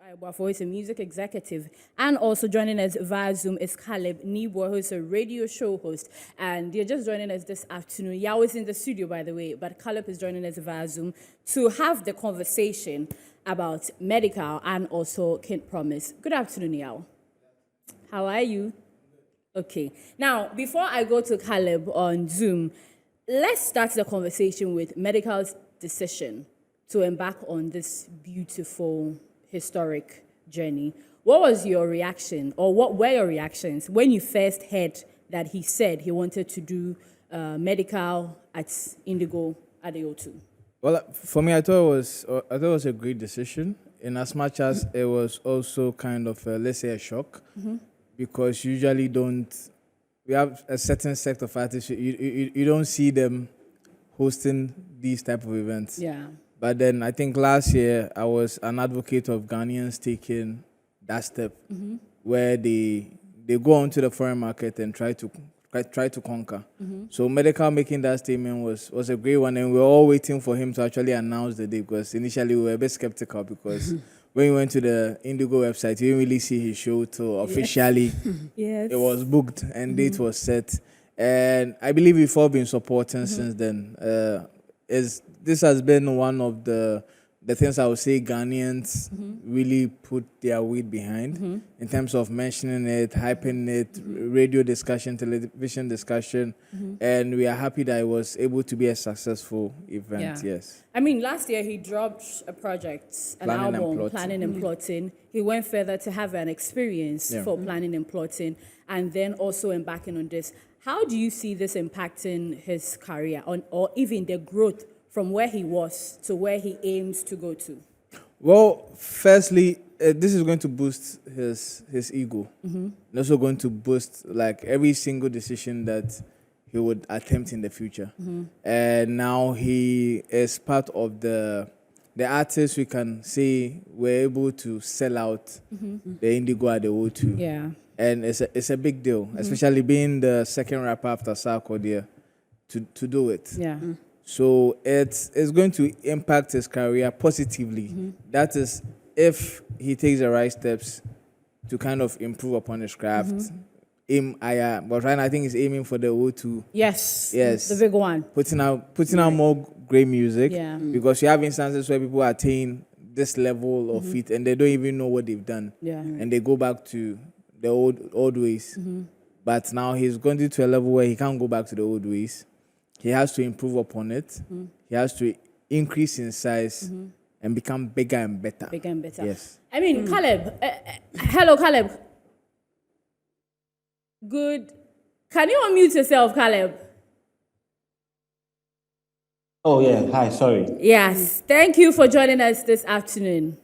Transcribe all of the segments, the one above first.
Ayeboafoh is a music executive, and also joining us via Zoom is Caleb Nibo, who's a radio show host, and they're just joining us this afternoon. Yao is in the studio, by the way, but Caleb is joining us via Zoom to have the conversation about medical and also Kid Promise. Good afternoon, Yao. How are you? Okay. Now, before I go to Caleb on Zoom, let's start the conversation with medical's decision to embark on this beautiful historic journey. What was your reaction, or what were your reactions when you first heard that he said he wanted to do medical at Indigo at the O2? Well, for me, I thought it was a great decision, in as much as it was also kind of let's say a shock, because usually we have a certain sect of artists, you don't see them hosting these type of events. Yeah. But then I think last year I was an advocate of Ghanaians taking that step, where they go onto the foreign market and try to conquer. So medical making that statement was a great one, and we were all waiting for him to actually announce the day, because initially we were a bit skeptical, because when we went to the Indigo website, you didn't really see his show till officially Yes. it was booked and date was set. And I believe we've all been supporting since then. This has been one of the things I would say Ghanaians really put their weight behind, in terms of mentioning it, hyping it, radio discussion, television discussion, and we are happy that it was able to be a successful event. Yeah. Yes. I mean, last year he dropped a project, an Planning and album, Plotting. Planning and Plotting. He went further to have an experience for planning and plotting, and then also embarking on this. How do you see this impacting his career, or even the growth from where he was to where he aims to go to? Well, firstly, this is going to boost his ego. And also going to boost like every single decision that he would attempt in the future. And now he is part of the artists we can say were able to sell out the Indigo at the O2. Yeah. And it's a big deal, especially being the second rapper after Sarkodie to do it. Yeah. So it's going to impact his career positively. That is, if he takes the right steps to kind of improve upon his craft. Aim higher, but right now I think he's aiming for the O2. Yes. Yes. The big one. Putting out more great music. Yeah. Because you have instances where people attain this level of feat and they don't even know what they've done. Yeah. And they go back to the old ways. But now he's gone to a level where he can't go back to the old ways. He has to improve upon it. He has to increase in size and become bigger and better. Bigger and better. Yes. I mean, Caleb. Hello, Caleb. Good. Can you unmute yourself, Caleb? Oh, yeah. Hi, sorry. Yes. Thank you for joining us this afternoon.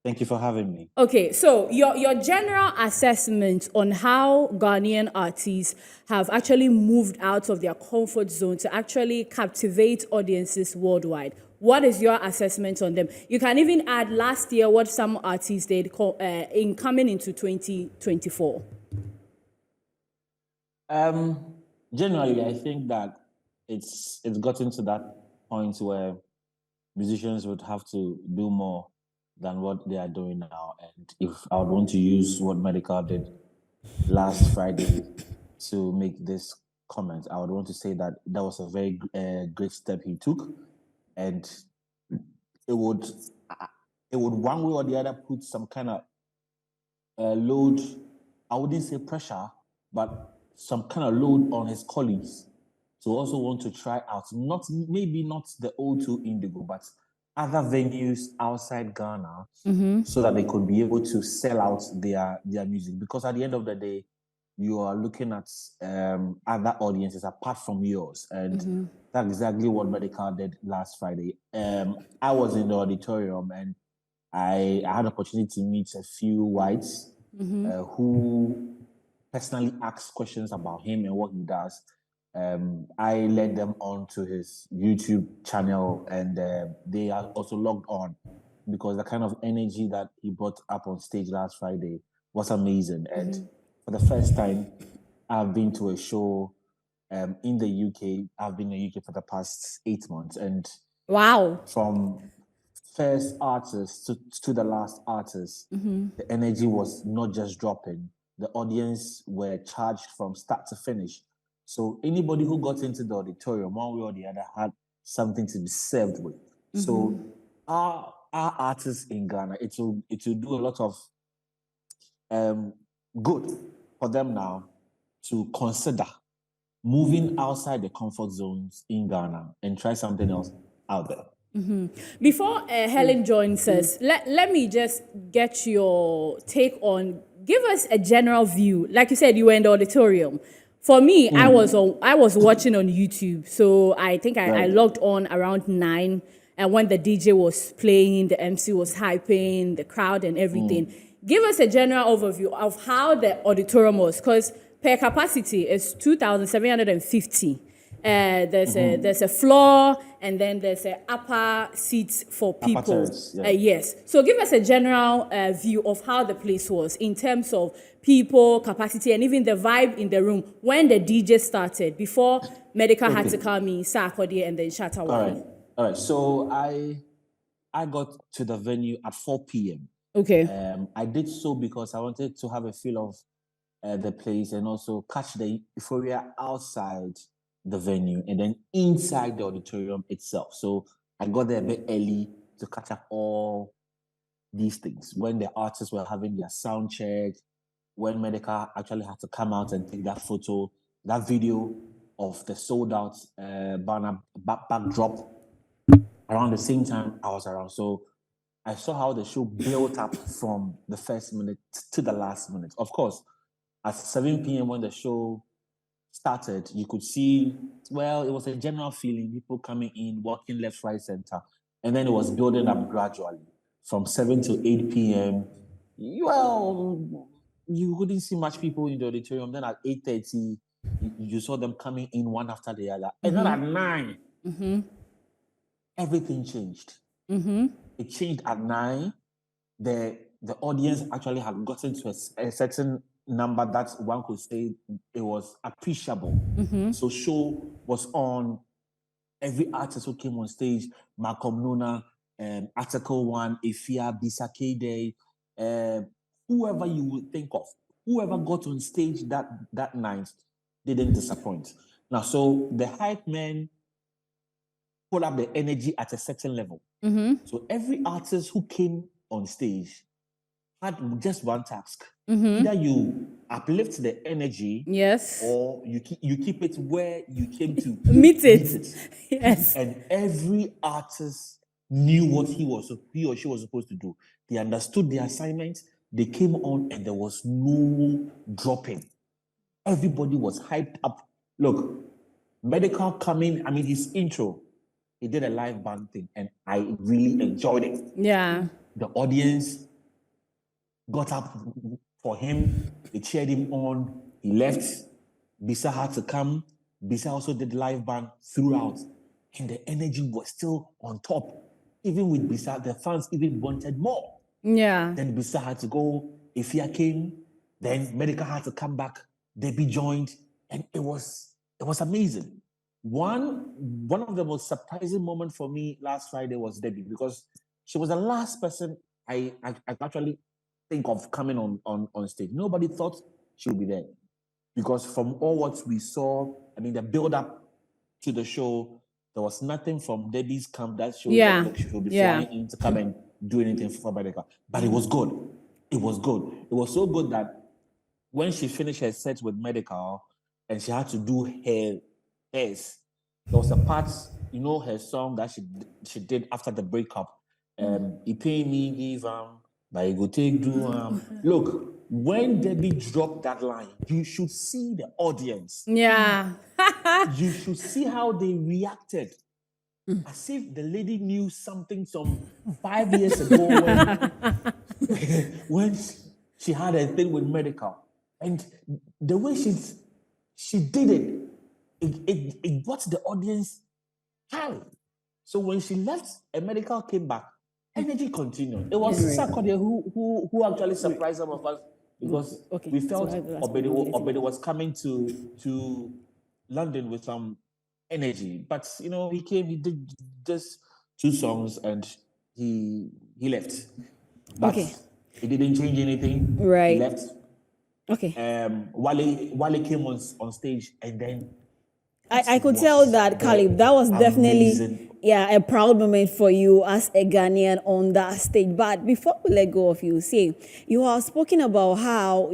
Thank you for having me. Okay, so your general assessment on how Ghanaian artists have actually moved out of their comfort zone to actually captivate audiences worldwide. What is your assessment on them? You can even add last year what some artists did in coming into 2024. Generally, I think that it's gotten to that point where musicians would have to do more than what they are doing now. And if I would want to use what Medical did last Friday to make this comment, I would want to say that that was a very great step he took, and it would one way or the other put some kind of load. I wouldn't say pressure, but some kind of load on his colleagues to also want to try out, maybe not the O2 Indigo, but other venues outside Ghana, so that they could be able to sell out their music. Because at the end of the day, you are looking at other audiences apart from yours. And that's exactly what Medical did last Friday. I was in the auditorium and I had the opportunity to meet a few whites who personally asked questions about him and what he does. I led them on to his YouTube channel, and they are also logged on, because the kind of energy that he brought up on stage last Friday was amazing. And for the first time, I've been to a show in the UK. I've been in the UK for the past 8 months, and Wow. from first artist to the last artist, the energy was not just dropping. The audience were charged from start to finish. So anybody who got into the auditorium, one way or the other, had something to be served with. So our artists in Ghana, it will do a lot of good for them now to consider moving outside the comfort zones in Ghana and try something else out there. Before Helen joins us, let me just get your take on, give us a general view. Like you said, you were in the auditorium. For me, I was watching on YouTube. So I think I logged on around 9, and when the DJ was playing, the MC was hyping, the crowd and everything. Give us a general overview of how the auditorium was, because per capacity is 2,750. There's a floor, and then there's a upper seats for people. Terrace, Yes. So give us a general view of how the place was in terms of people, capacity, and even the vibe in the room when the DJ started, before Medical had to come in, Sarkodie, and then Shatta. All right. So I got to the venue at 4 p.m. Okay. I did so because I wanted to have a feel of the place and also catch the euphoria outside the venue and then inside the auditorium itself. So I got there a bit early to catch up all these things. When the artists were having their sound check, when Medical actually had to come out and take that photo, that video of the sold out banner backdrop, around the same time I was around. So I saw how the show built up from the first minute to the last minute. Of course, at 7 p.m. when the show started, you could see, well, it was a general feeling, people coming in, walking left, right, center. And then it was building up gradually from 7 to 8 p.m. Well, you couldn't see much people in the auditorium. Then at 8:30, you saw them coming in one after the other. And then at 9, everything changed. It changed at 9. The audience actually had gotten to a certain number that one could say it was appreciable. So show was on. Every artist who came on stage, Malcolm Nuna, Article 1, Efia, Bisake Day, whoever you would think of, whoever got on stage that night didn't disappoint. Now, so the hype men put up the energy at a certain level. So every artist who came on stage had just one task. Either you uplift the energy, yes, or you keep it where you came to meet it. Yes. And every artist knew what he or she was supposed to do. They understood the assignment. They came on, and there was no dropping. Everybody was hyped up. Look, Medical coming. I mean, his intro, he did a live band thing, and I really enjoyed it. Yeah. The audience got up for him. They cheered him on. He left. Bisa had to come. Bisa also did live band throughout. And the energy was still on top. Even with Bisa, the fans even wanted more. Yeah. Then Bisa had to go. Ifia came. Then Medical had to come back. Debbie joined. And it was amazing. One of the most surprising moments for me last Friday was Debbie, because she was the last person I actually think of coming on stage. Nobody thought she would be there, because from all what we saw, I mean, the build up to the show, there was nothing from Debbie's camp that showed that she will be flying in to come and do anything for Medical. But it was good. It was good. It was so good that when she finished her set with Medical and she had to do her hairs, there was a part, you know, her song that she did after the breakup. He pay me, give but you go take do Look, when Debbie dropped that line, you should see the audience. Yeah. You should see how they reacted. As if the lady knew something some 5 years ago when she had a thing with Medical. And the way she did it got the audience high. So when she left and Medical came back, energy continued. It was Sarkodie who actually surprised some of us, because we felt Obede was coming to London with some energy. But, you know, he did just 2 songs, and he left. But Okay. it didn't change anything. Right. He left. Okay. Wale came on stage, and then I could tell that, Caleb, that was definitely a proud moment for you as a Ghanaian on that stage. But before we let go of you, see, you have spoken about how,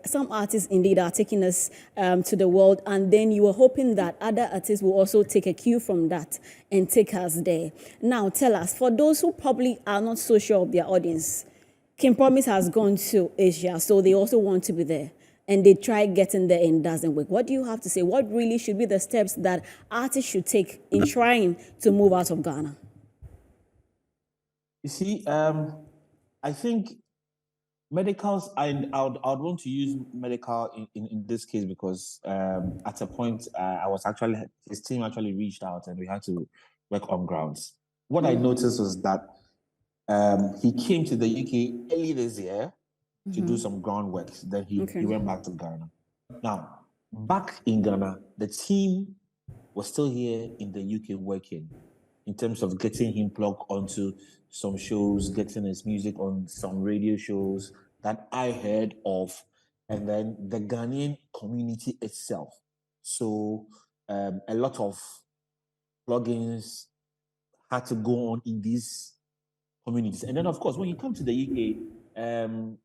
some artists indeed are taking us to the world, and then you were hoping that other artists will also take a cue from that and take us there. Now, tell us, for those who probably are not so sure of their audience, King Promise has gone to Asia, so they also want to be there. And they try getting there and it doesn't work. What do you have to say? What really should be the steps that artists should take in trying to move out of Ghana? You see, I think medicals, I would want to use medical in this case because at a point his team actually reached out and we had to work on grounds. What I noticed was that he came to the UK early this year to do some groundwork. Then he went back to Ghana. Now, back in Ghana, the team was still here in the UK working in terms of getting him plugged onto some shows, getting his music on some radio shows that I heard of, and then the Ghanaian community itself. So a lot of plugins had to go on in these communities. And then, of course, when you come to the UK,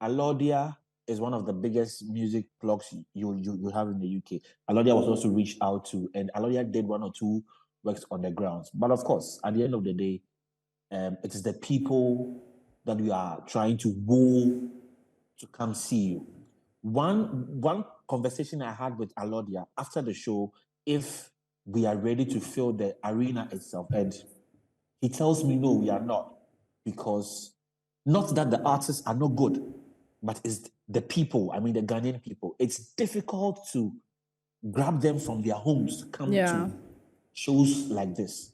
Alodia is one of the biggest music blogs you have in the UK. Alodia was also reached out to, and Alodia did one or two works on the grounds. But of course, at the end of the day, it is the people that we are trying to woo to come see you. One conversation I had with Alodia after the show, if we are ready to fill the arena itself, and he tells me, no, we are not, because not that the artists are not good, but it's the people, the Ghanaian people. It's difficult to grab them from their homes to come to shows like this.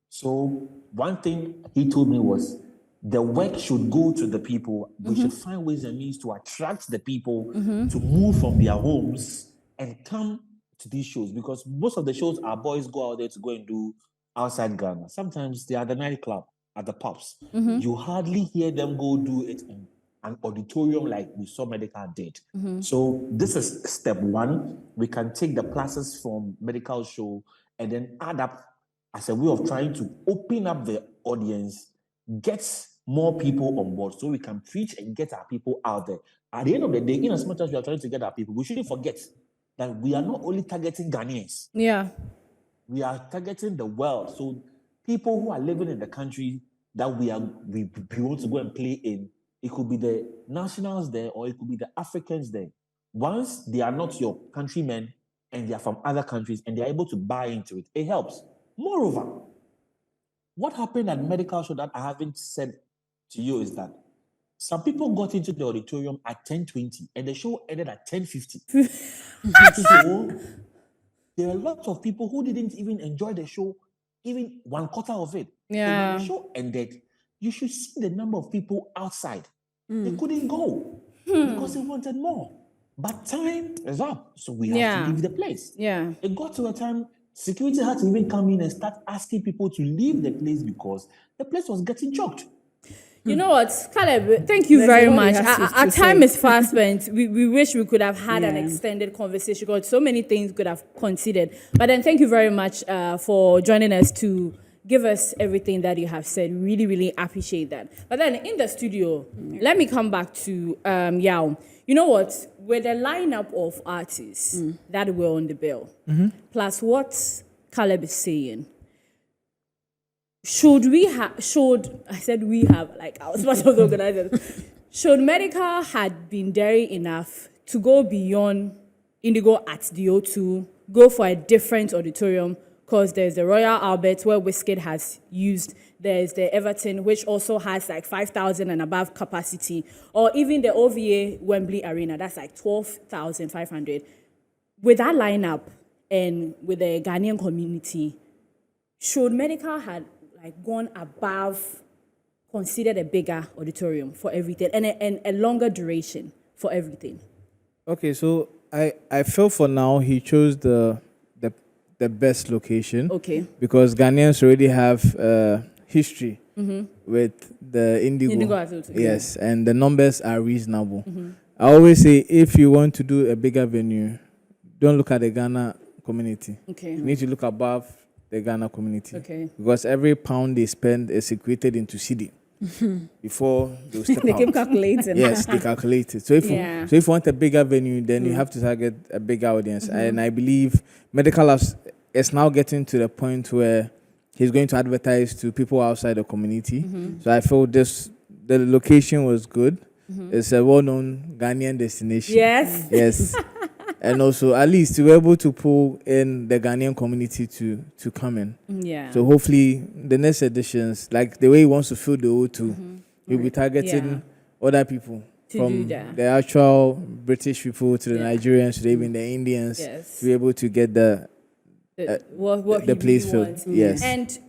So one thing he told me was the work should go to the people. We should find ways and means to attract the people to move from their homes and come to these shows, because most of the shows our boys go out there to go and do outside Ghana. Sometimes they are the nightclub, at the pubs. You hardly hear them go do it in an auditorium like we saw Medical did. So this is step one. We can take the classes from Medical show and then add up as a way of trying to open up the audience, get more people on board so we can preach and get our people out there. At the end of the day, in as much as we are trying to get our people, we shouldn't forget that we are not only targeting Ghanaians. Yeah. We are targeting the world. So people who are living in the country that we want to go and play in, it could be the nationals there or it could be the Africans there. Once they are not your countrymen and they are from other countries and they are able to buy into it, it helps. Moreover, what happened at Medical show that I haven't said to you is that some people got into the auditorium at 10:20 and the show ended at 10:50. So there are a lot of people who didn't even enjoy the show, even one quarter of it. Yeah. So when the show ended, you should see the number of people outside. They couldn't go because they wanted more. But time is up, so we have to leave the place. Yeah. It got to a time security had to even come in and start asking people to leave the place because the place was getting choked. You know what, Caleb, thank you very much. Our time is fast spent. We wish we could have had an extended conversation because so many things could have considered. But then thank you very much for joining us to give us everything that you have said. Really, really appreciate that. But then in the studio, let me come back to YAW. You know what? With the lineup of artists that were on the bill, plus what Caleb is saying, should I was part of the organizers, should Medical had been daring enough to go beyond Indigo at the O2, go for a different auditorium, because there's the Royal Albert where Wizkid has used, there's the Everton, which also has like 5,000 and above capacity, or even the OVA Wembley Arena, that's like 12,500. With that lineup and with the Ghanaian community, should Medical had gone above, considered a bigger auditorium for everything and a longer duration for everything? Okay, so I feel for now he chose the best location. Okay. Because Ghanaians already have history with the Indigo. Yes, and the numbers are reasonable. I always say, if you want to do a bigger venue, don't look at the Ghana community. Okay. You need to look above the Ghana community. Okay. Because every pound they spend is equated into CD before they step They out. keep calculating. Yes, they calculate it. So if Yeah. so if you want a bigger venue, then you have to target a bigger audience. And I believe Medical is now getting to the point where he's going to advertise to people outside the community. So I feel the location was good. It's a well-known Ghanaian destination. Yes. Yes. And also, at least to be able to pull in the Ghanaian community to come in. Yeah. So hopefully, the next editions, like the way he wants to fill the O2, he'll be targeting other people To from do that. the actual British people to the Nigerians to even the Indians Yes. to be able to get the what the he place really filled. wants. Yes. And